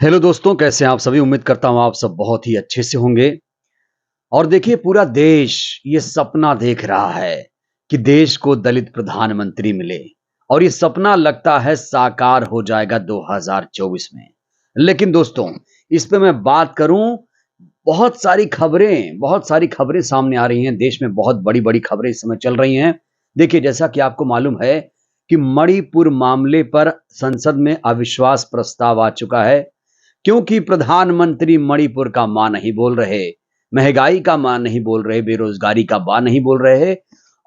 Hello दोस्तों, कैसे हैं आप सभी। उम्मीद करता हूं आप सब बहुत ही अच्छे से होंगे। और देखिए, पूरा देश ये सपना देख रहा है कि देश को दलित प्रधानमंत्री मिले। और ये सपना लगता है साकार हो जाएगा 2024 में। लेकिन दोस्तों, इस पे मैं बात करूं, बहुत सारी खबरें सामने आ रही हैं। देश में बहुत बड़ी बड़ी खबरें इस समय चल रही हैं। देखिए, जैसा कि आपको मालूम है कि मणिपुर मामले पर संसद में अविश्वास प्रस्ताव आ चुका है, क्योंकि प्रधानमंत्री मणिपुर का मां नहीं बोल रहे, महंगाई का मां नहीं बोल रहे, बेरोजगारी का बा नहीं बोल रहे।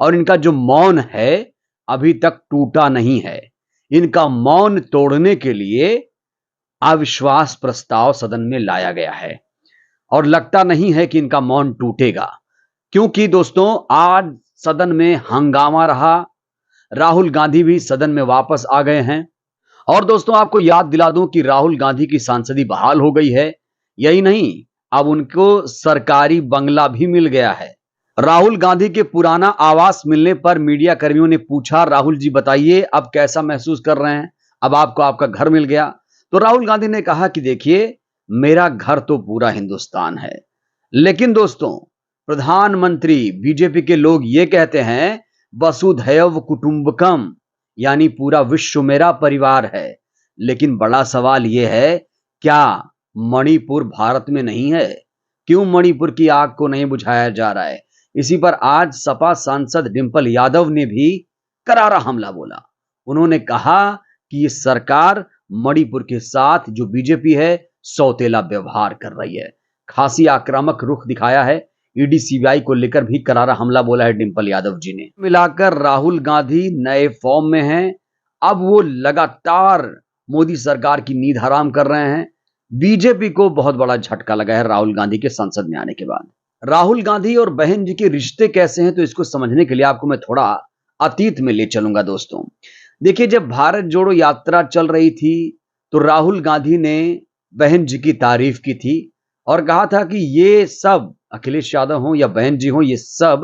और इनका जो मौन है अभी तक टूटा नहीं है। इनका मौन तोड़ने के लिए अविश्वास प्रस्ताव सदन में लाया गया है। और लगता नहीं है कि इनका मौन टूटेगा, क्योंकि दोस्तों आज सदन में हंगामा रहा। राहुल गांधी भी सदन में वापस आ गए हैं। और दोस्तों, आपको याद दिला दूं कि राहुल गांधी की सांसदी बहाल हो गई है। यही नहीं, अब उनको सरकारी बंगला भी मिल गया है। राहुल गांधी के पुराना आवास मिलने पर मीडिया कर्मियों ने पूछा, राहुल जी बताइए अब कैसा महसूस कर रहे हैं, अब आपको आपका घर मिल गया। तो राहुल गांधी ने कहा कि देखिए, मेरा घर तो पूरा हिंदुस्तान है, लेकिन दोस्तों प्रधानमंत्री बीजेपी के लोग ये कहते हैं वसुधैव कुटुंबकम, यानी पूरा विश्व मेरा परिवार है। लेकिन बड़ा सवाल यह है, क्या मणिपुर भारत में नहीं है? क्यों मणिपुर की आग को नहीं बुझाया जा रहा है? इसी पर आज सपा सांसद डिंपल यादव ने भी करारा हमला बोला। उन्होंने कहा कि ये सरकार मणिपुर के साथ जो बीजेपी है सौतेला व्यवहार कर रही है। खासी आक्रामक रुख दिखाया है। ईडी सीबीआई को लेकर भी करारा हमला बोला है डिंपल यादव जी ने। मिलाकर राहुल गांधी नए फॉर्म में हैं। अब वो लगातार मोदी सरकार की नींद हराम कर रहे हैं। बीजेपी को बहुत बड़ा झटका लगा है राहुल गांधी के संसद में आने के बाद। राहुल गांधी और बहन जी के रिश्ते कैसे हैं, तो इसको समझने के लिए आपको मैं थोड़ा अतीत में ले चलूंगा दोस्तों। देखिए, जब भारत जोड़ो यात्रा चल रही थी तो राहुल गांधी ने बहन जी की तारीफ की थी और कहा था कि ये सब, अखिलेश यादव हो या बहन जी हो, ये सब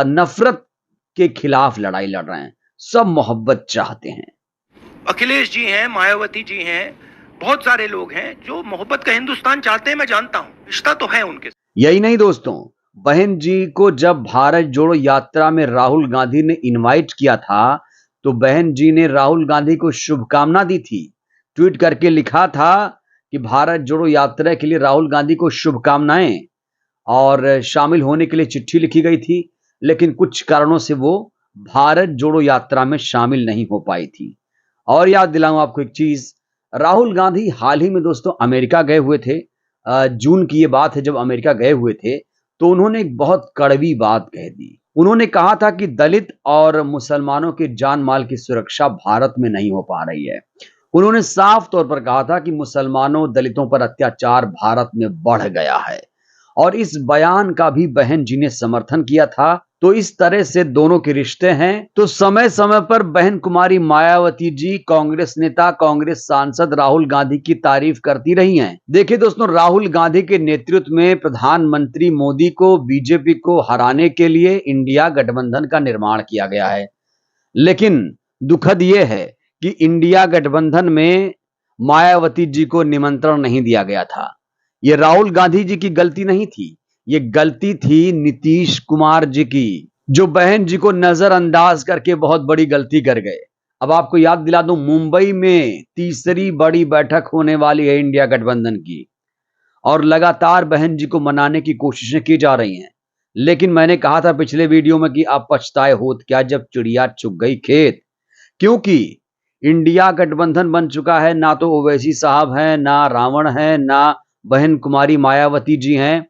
नफरत के खिलाफ लड़ाई लड़ रहे हैं, सब मोहब्बत चाहते हैं। अखिलेश जी हैं, मायावती जी हैं, बहुत सारे लोग हैं जो मोहब्बत का हिंदुस्तान चाहते हैं। मैं जानता हूं, रिश्ता तो है उनके साथ। यही नहीं दोस्तों, बहन जी को जब भारत जोड़ो यात्रा में राहुल गांधी ने इनवाइट किया था तो बहन जी ने राहुल गांधी को शुभकामना दी थी। ट्वीट करके लिखा था कि भारत जोड़ो यात्रा के लिए राहुल गांधी को शुभकामनाएं, और शामिल होने के लिए चिट्ठी लिखी गई थी। लेकिन कुछ कारणों से वो भारत जोड़ो यात्रा में शामिल नहीं हो पाई थी। और याद दिलाऊं आपको एक चीज, राहुल गांधी हाल ही में दोस्तों अमेरिका गए हुए थे। जून की ये बात है, जब अमेरिका गए हुए थे तो उन्होंने एक बहुत कड़वी बात कह दी। उन्होंने कहा था कि दलित और मुसलमानों के जान माल की सुरक्षा भारत में नहीं हो पा रही है। उन्होंने साफ तौर पर कहा था कि मुसलमानों दलितों पर अत्याचार भारत में बढ़ गया है। और इस बयान का भी बहन जी ने समर्थन किया था। तो इस तरह से दोनों के रिश्ते हैं। तो समय समय पर बहन कुमारी मायावती जी कांग्रेस नेता, कांग्रेस सांसद राहुल गांधी की तारीफ करती रही हैं। देखिए दोस्तों, राहुल गांधी के नेतृत्व में प्रधानमंत्री मोदी को बीजेपी को हराने के लिए इंडिया गठबंधन का निर्माण किया गया है। लेकिन दुखद यह है कि इंडिया गठबंधन में मायावती जी को निमंत्रण नहीं दिया गया था। ये राहुल गांधी जी की गलती नहीं थी, ये गलती थी नीतीश कुमार जी की, जो बहन जी को नजरअंदाज करके बहुत बड़ी गलती कर गए। अब आपको याद दिला दूं, मुंबई में तीसरी बड़ी बैठक होने वाली है इंडिया गठबंधन की, और लगातार बहन जी को मनाने की कोशिशें की जा रही हैं। लेकिन मैंने कहा था पिछले वीडियो में कि अब पछताए होत क्या जब चिड़िया चुग गई खेत। क्योंकि इंडिया गठबंधन बन चुका है, ना तो ओवैसी साहब हैं, ना रावण है, ना बहन कुमारी मायावती जी हैं।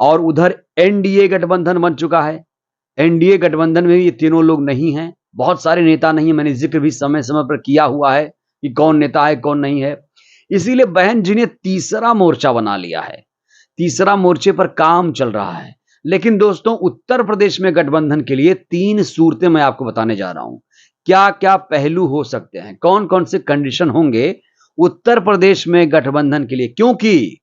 और उधर एनडीए गठबंधन बन चुका है। एनडीए गठबंधन में भी ये तीनों लोग नहीं हैं, बहुत सारे नेता नहीं है। मैंने जिक्र भी समय समय पर किया हुआ है कि कौन नेता है कौन नहीं है। इसीलिए बहन जी ने तीसरा मोर्चा बना लिया है। तीसरा मोर्चे पर काम चल रहा है। लेकिन दोस्तों, उत्तर प्रदेश में गठबंधन के लिए 3 सूरतें मैं आपको बताने जा रहा हूं। क्या क्या पहलू हो सकते हैं, कौन कौन से कंडीशन होंगे उत्तर प्रदेश में गठबंधन के लिए, क्योंकि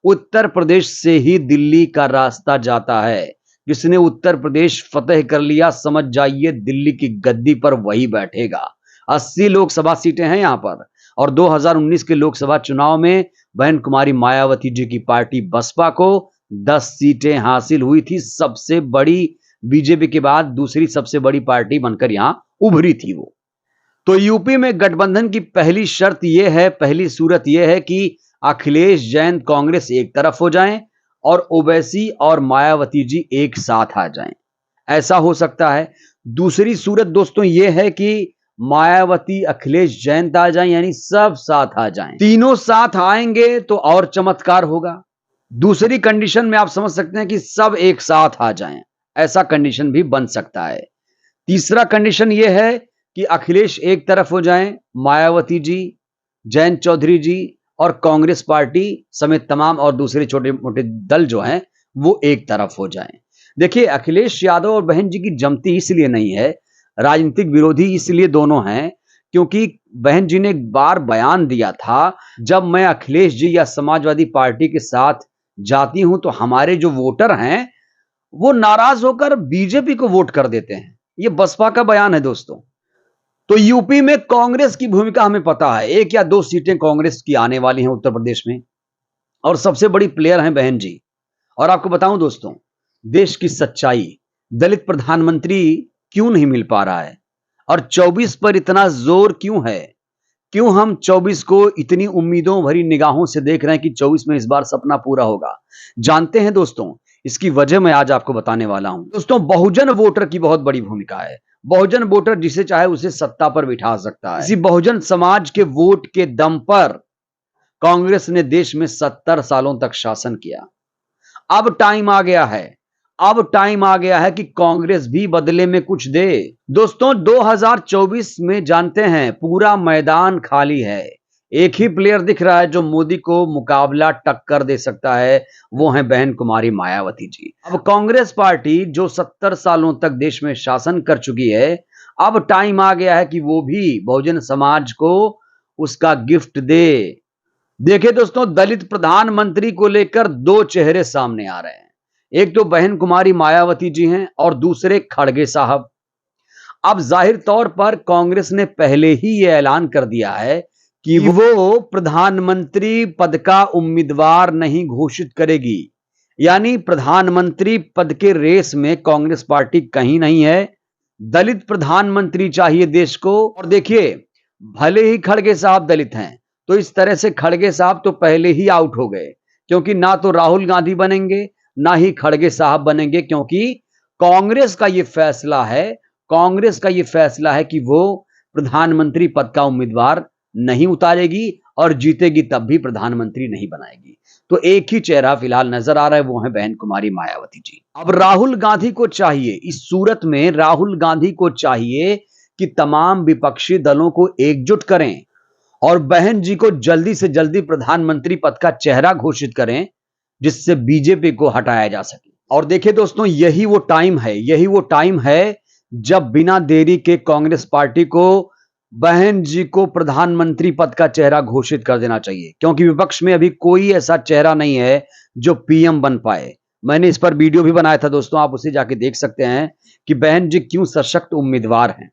उत्तर प्रदेश से ही दिल्ली का रास्ता जाता है। जिसने उत्तर प्रदेश फतेह कर लिया, समझ जाइए दिल्ली की गद्दी पर वही बैठेगा। 80 लोकसभा सीटें हैं यहां पर, और 2019 के लोकसभा चुनाव में बहन कुमारी मायावती जी की पार्टी बसपा को 10 सीटें हासिल हुई थी। सबसे बड़ी बीजेपी के बाद दूसरी सबसे बड़ी पार्टी बनकर यहां उभरी थी वो। तो यूपी में गठबंधन की पहली शर्त यह है, पहली सूरत यह है कि अखिलेश जैन कांग्रेस एक तरफ हो जाएं और ओवैसी और मायावती जी एक साथ आ जाएं। ऐसा हो सकता है। दूसरी सूरत दोस्तों यह है कि मायावती अखिलेश जैन आ जाएं, यानी सब साथ आ जाएं। तीनों साथ आएंगे तो और चमत्कार होगा। दूसरी कंडीशन में आप समझ सकते हैं कि सब एक साथ आ जाएं, ऐसा कंडीशन भी बन सकता है। तीसरा कंडीशन यह है कि अखिलेश एक तरफ हो जाएं, मायावती जी, जयंत चौधरी जी और कांग्रेस पार्टी समेत तमाम और दूसरे छोटे मोटे दल जो हैं वो एक तरफ हो जाएं। देखिए, अखिलेश यादव और बहन जी की जमती इसलिए नहीं है, राजनीतिक विरोधी इसलिए दोनों हैं क्योंकि बहन जी ने एक बार बयान दिया था, जब मैं अखिलेश जी या समाजवादी पार्टी के साथ जाती हूं तो हमारे जो वोटर हैं वो नाराज होकर बीजेपी को वोट कर देते हैं। ये बसपा का बयान है दोस्तों। तो यूपी में कांग्रेस की भूमिका हमें पता है, 1 या 2 सीटें कांग्रेस की आने वाली हैं उत्तर प्रदेश में, और सबसे बड़ी प्लेयर हैं बहन जी। और आपको बताऊं दोस्तों, देश की सच्चाई, दलित प्रधानमंत्री क्यों नहीं मिल पा रहा है और 24 पर इतना जोर क्यों है? क्यों हम 24 को इतनी उम्मीदों भरी निगाहों से देख रहे हैं कि 24 में इस बार सपना पूरा होगा? जानते हैं दोस्तों, इसकी वजह मैं आज आपको बताने वाला हूं। दोस्तों, बहुजन वोटर की बहुत बड़ी भूमिका है। बहुजन वोटर जिसे चाहे उसे सत्ता पर बिठा सकता है। इसी बहुजन समाज के वोट के दम पर कांग्रेस ने देश में 70 सालों तक शासन किया। अब टाइम आ गया है, अब टाइम आ गया है कि कांग्रेस भी बदले में कुछ दे। दोस्तों, 2024 में जानते हैं पूरा मैदान खाली है। एक ही प्लेयर दिख रहा है जो मोदी को मुकाबला टक्कर दे सकता है, वो है बहन कुमारी मायावती जी। अब कांग्रेस पार्टी जो 70 सालों तक देश में शासन कर चुकी है, अब टाइम आ गया है कि वो भी बहुजन समाज को उसका गिफ्ट दे। देखिए दोस्तों, दलित प्रधानमंत्री को लेकर 2 चेहरे सामने आ रहे हैं। एक तो बहन कुमारी मायावती जी हैं और दूसरे खड़गे साहब। अब जाहिर तौर पर कांग्रेस ने पहले ही यह ऐलान कर दिया है कि वो प्रधानमंत्री पद का उम्मीदवार नहीं घोषित करेगी, यानी प्रधानमंत्री पद के रेस में कांग्रेस पार्टी कहीं नहीं है। दलित प्रधानमंत्री चाहिए देश को। और देखिए, भले ही खड़गे साहब दलित हैं, तो इस तरह से खड़गे साहब तो पहले ही आउट हो गए, क्योंकि ना तो राहुल गांधी बनेंगे ना ही खड़गे साहब बनेंगे, क्योंकि कांग्रेस का यह फैसला है, कांग्रेस का यह फैसला है कि वो प्रधानमंत्री पद का उम्मीदवार नहीं उतारेगी और जीतेगी तब भी प्रधानमंत्री नहीं बनाएगी। तो एक ही चेहरा फिलहाल नजर आ रहा है, वो है बहन कुमारी मायावती जी। अब राहुल गांधी को चाहिए, इस सूरत में राहुल गांधी को चाहिए कि तमाम विपक्षी दलों को एकजुट करें और बहन जी को जल्दी से जल्दी प्रधानमंत्री पद का चेहरा घोषित करें, जिससे बीजेपी को हटाया जा सके। और देखिए दोस्तों, यही वो टाइम है जब बिना देरी के कांग्रेस पार्टी को बहन जी को प्रधानमंत्री पद का चेहरा घोषित कर देना चाहिए, क्योंकि विपक्ष में अभी कोई ऐसा चेहरा नहीं है जो पीएम बन पाए। मैंने इस पर वीडियो भी बनाया था दोस्तों, आप उसे जाके देख सकते हैं कि बहन जी क्यों सशक्त उम्मीदवार हैं।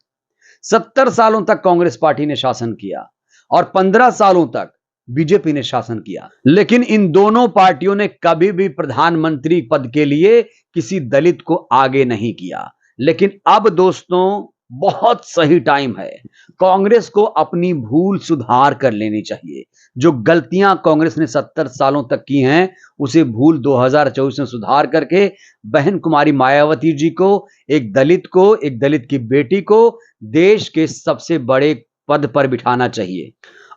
70 सालों तक कांग्रेस पार्टी ने शासन किया और 15 सालों तक बीजेपी ने शासन किया, लेकिन इन दोनों पार्टियों ने कभी भी प्रधानमंत्री पद के लिए किसी दलित को आगे नहीं किया। लेकिन अब दोस्तों, बहुत सही टाइम है, कांग्रेस को अपनी भूल सुधार कर लेनी चाहिए। जो गलतियां कांग्रेस ने 70 सालों तक की हैं, उसे भूल 2024 में सुधार करके बहन कुमारी मायावती जी को, एक दलित की बेटी को देश के सबसे बड़े पद पर बिठाना चाहिए।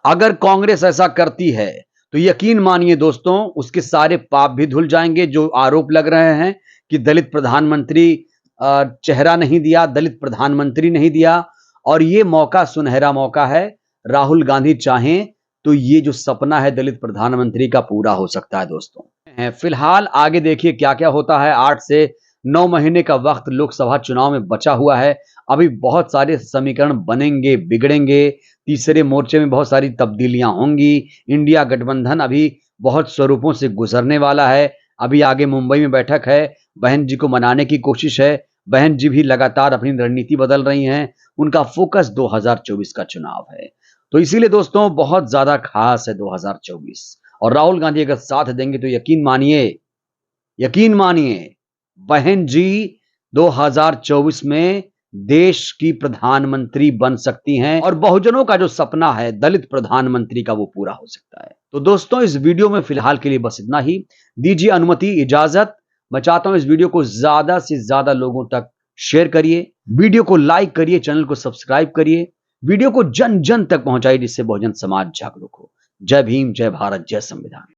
अगर कांग्रेस ऐसा करती है तो यकीन मानिए दोस्तों, उसके सारे पाप भी धुल जाएंगे जो आरोप लग रहे हैं कि दलित प्रधानमंत्री चेहरा नहीं दिया, दलित प्रधानमंत्री नहीं दिया। और ये मौका सुनहरा मौका है, राहुल गांधी चाहें तो ये जो सपना है दलित प्रधानमंत्री का पूरा हो सकता है दोस्तों। फिलहाल आगे देखिए क्या क्या होता है। 8 से 9 महीने का वक्त लोकसभा चुनाव में बचा हुआ है। अभी बहुत सारे समीकरण बनेंगे, बिगड़ेंगे, तीसरे मोर्चे में बहुत सारी तब्दीलियां होंगी। इंडिया गठबंधन अभी बहुत स्वरूपों से गुजरने वाला है। अभी आगे मुंबई में बैठक है, बहन जी को मनाने की कोशिश है। बहन जी भी लगातार अपनी रणनीति बदल रही हैं। उनका फोकस 2024 का चुनाव है। तो इसीलिए दोस्तों बहुत ज्यादा खास है 2024 और राहुल गांधी अगर साथ देंगे तो यकीन मानिए बहन जी 2024 में देश की प्रधानमंत्री बन सकती हैं और बहुजनों का जो सपना है दलित प्रधानमंत्री का वो पूरा हो सकता है। तो दोस्तों इस वीडियो में फिलहाल के लिए बस इतना ही। दीजिए अनुमति, इजाजत। मैं चाहता हूं इस वीडियो को ज्यादा से ज्यादा लोगों तक शेयर करिए, वीडियो को लाइक करिए, चैनल को सब्सक्राइब करिए, वीडियो को जन जन तक पहुंचाइए जिससे बहुजन समाज जागरूक हो। जय भीम, जय भारत, जय संविधान।